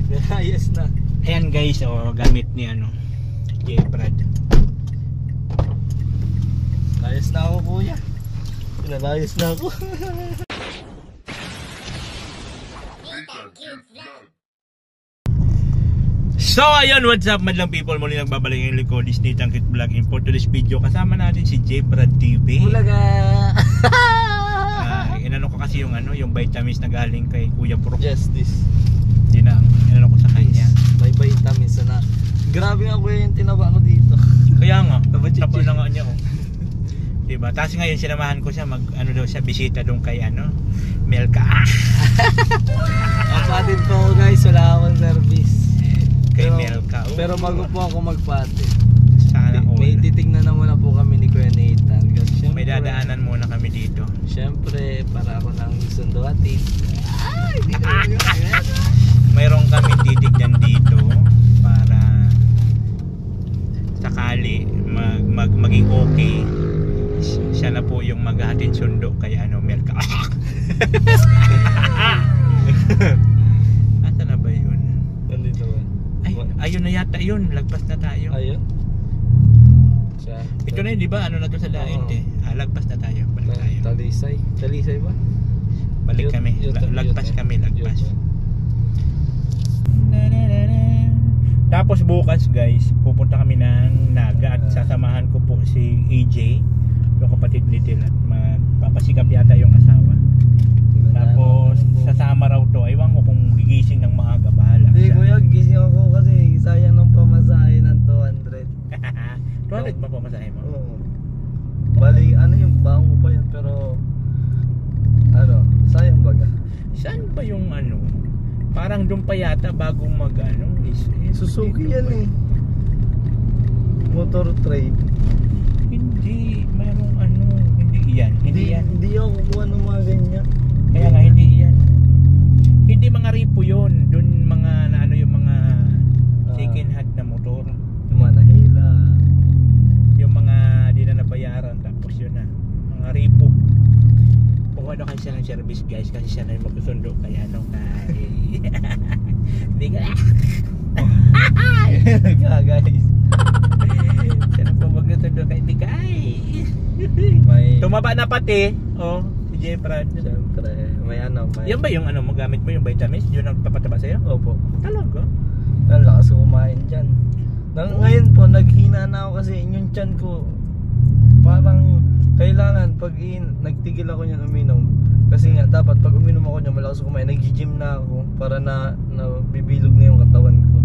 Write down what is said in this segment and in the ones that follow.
Ayos na. Ayan guys, oh, gamit ni ano, J. Brad. Ayos na ako kuya. Pinalayos na ako. So ayun, what's up madlang people, muli nagbabalik yung likod is Nathan Kit Vlog. In for today's video, kasama natin si J. Brad TV. Bulaga! Inano ko kasi yung ano, yung vitamins na galing kay Kuya Pro. Justice. Inano ko sa kanya. May vitamins na. Grabe nga kuya yung tinaba ko dito. Kaya nga, tapos na nga niya oh. Diba? Tapos ngayon sinamahan ko siya mag ano daw siya, bisita doon kay ano, Melka. Kapatid po ako guys, wala akong service. Kay Melka. Pero bago po ako magpatid, Sana may titignan na muna po kami ni Kuya Nathan. Kasi syempre, may dadaanan muna kami dito. Syempre, para ako nang sundo atin. Ay, hindi na Mayroon kami titignan dito para sakali maging okay. Siya na po yung maghahatid sundo kay ano, Melka. Asa na ba yun? Nandito ba? Ay, ayun na yata yun. Lagpas na tayo. Ayun? Siya. Ito na yun, di ba? Ano na to sa lain eh. Lagpas na tayo. Balik tayo. Talisay. Talisay ba? Balik kami. Lagpas kami. Lagpas. Tapos bukas guys, pupunta kami ng Naga at sasamahan ko po si AJ, yung kapatid ni Til, at magpapasikap yata yung asawa. Tapos sasama raw to, aywan ko kung gigising ng maaga, bahala Hindi siya. kuya, gising ako kasi sayang ng pamasahe ng 200. 200 ba pamasahe mo? Oo. Bali, ano yung bango pa yan, pero ano, sayang baga. Saan ba yung ano? Parang doon pa yata bago mag ano, Suzuki yan eh. Motor trade. Hindi, mayroong ano, hindi yan. Hindi ako kukuha ng mga ganyan. Kaya nga hindi yan. Hindi mga ripo yun. Doon mga na ano yung mga second hand na motor. Yung mga nahila. Yung mga di na nabayaran, tapos yun na. Mga ripo. Pukuha daw kasi siya ng service guys, kasi siya na yung magsusundo kay ano kay hindi ka Kaya guys. siya na po magsusundo kay hindi ka May tumaba na pati. Oh, si J. Brad. siyempre, may ano, may Yan ba yung ano, magamit mo yung vitamins? Yun ang papataba sa'yo? Opo. Talaga? Ang lakas ko kumain dyan. Ngayon po, naghina na ako kasi yung tiyan ko parang kailangan pag nagtigil ako niyan uminom. Kasi nga dapat pag uminom ako niyan malakas ko kumain. Nag-gym na ako para na bibilog na yung katawan ko.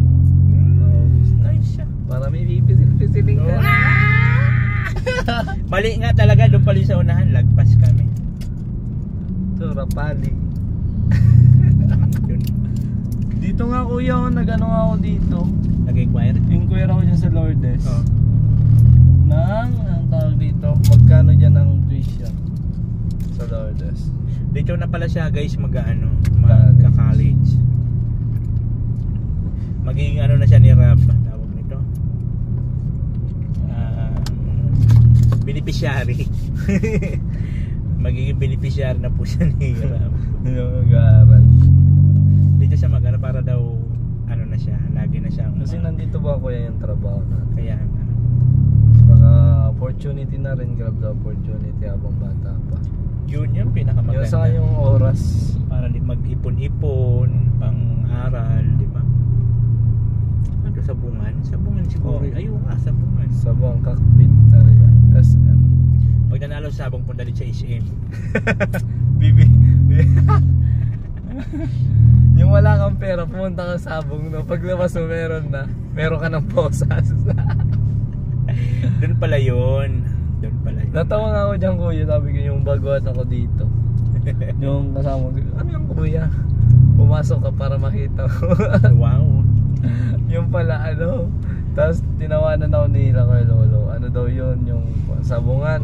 Nice siya. Para may pipisil-pisiling ka. Mali nga talaga, doon pala sa unahan, lagpas kami. Ito, rapali. Yun. Dito nga kuya ako, nag-ano nga ako dito. Nag-inquire? Inquire ako dyan sa Lourdes. Oo. Ang tawag dito, magkano dyan ang tuition sa Lourdes? Dito na pala siya guys magka-college. Magiging ano na siya ni Rab, tawag nito. Beneficiary. Magiging beneficiary na po siya ni Rab. Mag-aaral. Dito siya mag-ano para daw ano na siya, lagi na siyang Kasi nandito ba kuya yung trabaho natin? kaya nga. Saka opportunity na rin, grab the opportunity habang bata pa. Yun yung pinakamaganda. Yung sa yung oras. Para mag-ipon-ipon, pang-aral, di ba? Ano, sabungan? Sabungan siguro. Oh. Ayun nga, sabungan. Sabang cockpit area, SM. Pag nanalo sa sabong, punta din sa SM. Bibi. Yung wala kang pera, pumunta ka sa sabong, no? Paglabas mo meron ka ng posas. Doon pala yun. Doon pala yun. Natawa nga ako dyan kuya, sabi ko yung baguhan ako dito. Yung kasama ko, ano yung kuya? Pumasok ka para makita ko. Wow. Yung pala ano. Tapos tinawanan ako nila kay Lolo. Ano daw yun, yung sabungan.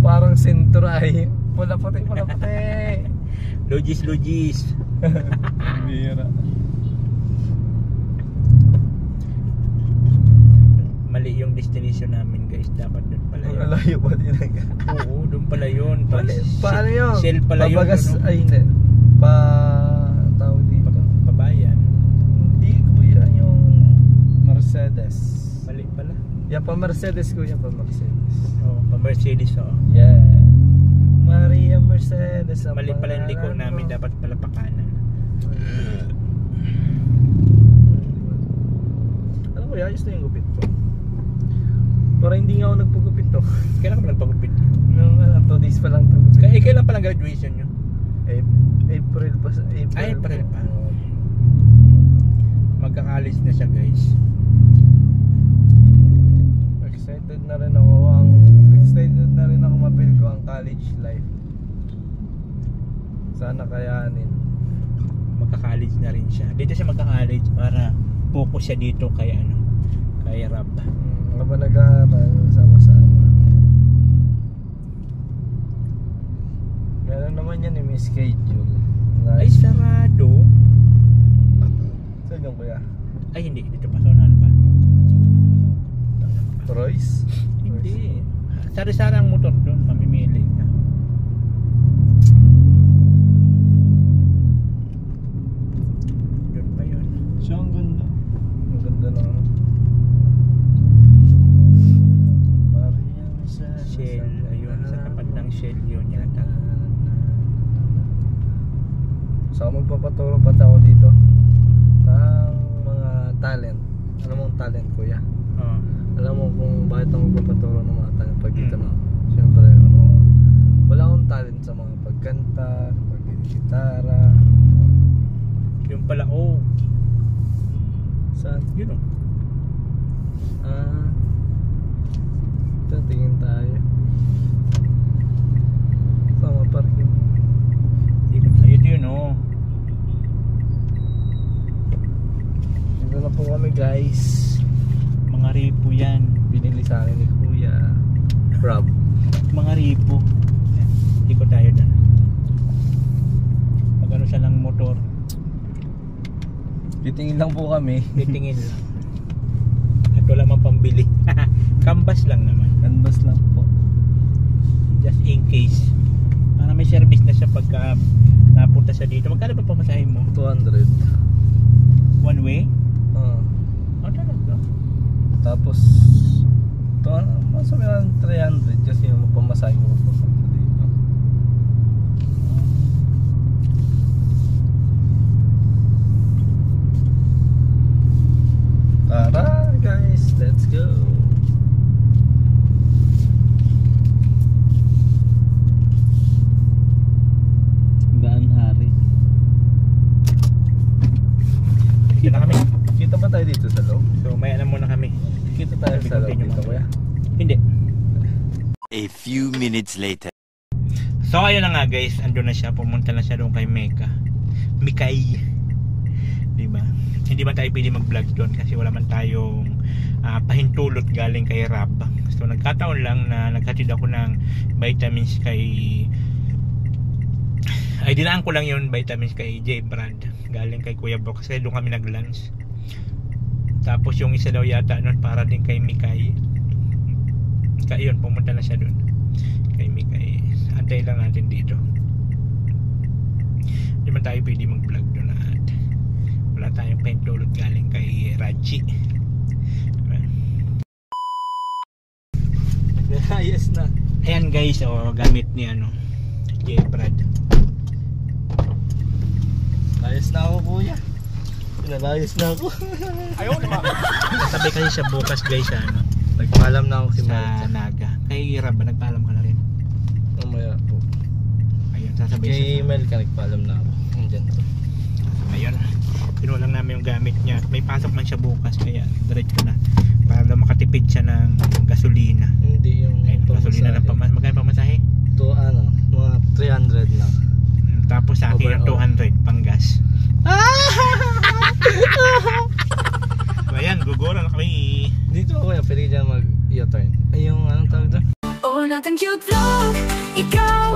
Parang sentro ay. Pula puti. Logis. Bira. Mali yung destination namin guys. Dapat doon pala yun. Malayo pa din ang Oo, doon pala yun. paano yun? Shell pala yun. Pabagas, Ano? ay hindi. Tawag dito. Pabayan. pa-Mercedes kuya, pa-Mercedes. Oh, pa-Mercedes oh. Yeah. Maria Mercedes. Mali pala yung liko namin, dapat pala pakanan. Ano kuya, ayos na yung gupit ko. Para hindi nga ako nagpagupit to. Kailan ka pa nagpagupit? Nung 2 days pa lang itong gupit. Kailan pa lang graduation nyo? April pa. April pa. Magkakalis na siya guys. Excited na rin ako mapil ko ang college life. Sana kayanin. Magkakalis na rin siya. Dito siya magkakalis para focus siya dito kay kay Rab. Habang nag-aaral sama-sama. Meron naman yan may schedule. Ay sarado. Saan yung kuya? Ay hindi, dito pa sonahan pa. Royce? Hindi. Sari-sari ang motor doon, mamimili ka. Yun pa yun. So ang ganda. Ang ganda na. Maria Shell, ayun, sa tapat ng Shell yun yata. So magpapaturo pa ako dito ng mga talent. Ano mong talent kuya? Oh. Alam mo kung bakit ako magpapaturo ng mga talent pag dito na. Siyempre, wala akong talent sa mga pagkanta, pag-gitara. Yung pala, oh. Saan? Yun oh. Ito, tingin tayo. Sama parking. Ikot tayo yun oh. Dito na po kami guys. Mga ripo yan. Binili sa akin ni Kuya Rob. Mga ripo. Yan. Ikot tayo dyan. Magano siya ng motor. Titingin lang po kami. Titingin lang. At wala mang pambili. Canvas lang naman. Canvas lang po. Just in case. Para may service na siya pagka napunta siya dito. Magkano ba pamasahe mo? 200. One way? Ah. Oh, talaga. Tapos mas o menos 300 kasi yung pamasahe ko papunta dito. Tara guys, let's go. Daan hari. Kita na kami. Kita ba tayo dito sa loob? So may alam muna kami. Kita tayo sa loob dito kuya. Hindi. A few minutes later. So ayun na nga guys, andun na siya, pumunta na siya doon kay Mikay. Diba? Hindi man tayo pwede mag-vlog doon kasi wala man tayong pahintulot galing kay Rab. So nagkataon lang na naghatid ako ng vitamins kay dinaan ko lang yung vitamins kay J. Brad galing kay Kuya Bro kasi doon kami nag-lunch. Tapos yung isa daw yata nun para din kay Mikay. Kaya yun, pumunta na siya doon kay Mikay. Antay lang natin dito. Hindi man tayo pwede mag-vlog doon at wala tayong pentulot galing kay Raji. Ayos na. Ayan guys, gamit ni J. Brad. Ayos na ako kuya. Pinalayos na ako. Ayaw naman. Sabi kasi siya bukas guys Nagpaalam na ako si sa Naga. Kay Rab, nagpaalam ka na rin? Mamaya po. Ayun, sasabihin Kay siya. email ka nagpaalam na ako. Andyan po. Ayun, pinuha lang namin yung gamit niya. May pasok man siya bukas kaya diretso na. Para daw makatipid siya ng gasolina. Hindi yung Ayun, gasolina ng magkano pamasahe? To mga 300 lang. Tapos sa akin yung 200 pang gas. So ayan, gugura na kami. Dito ako kuya, pwede ka dyan mag-u-turn. Ay yung anong tawag doon? Oo natin cute vlog, ikaw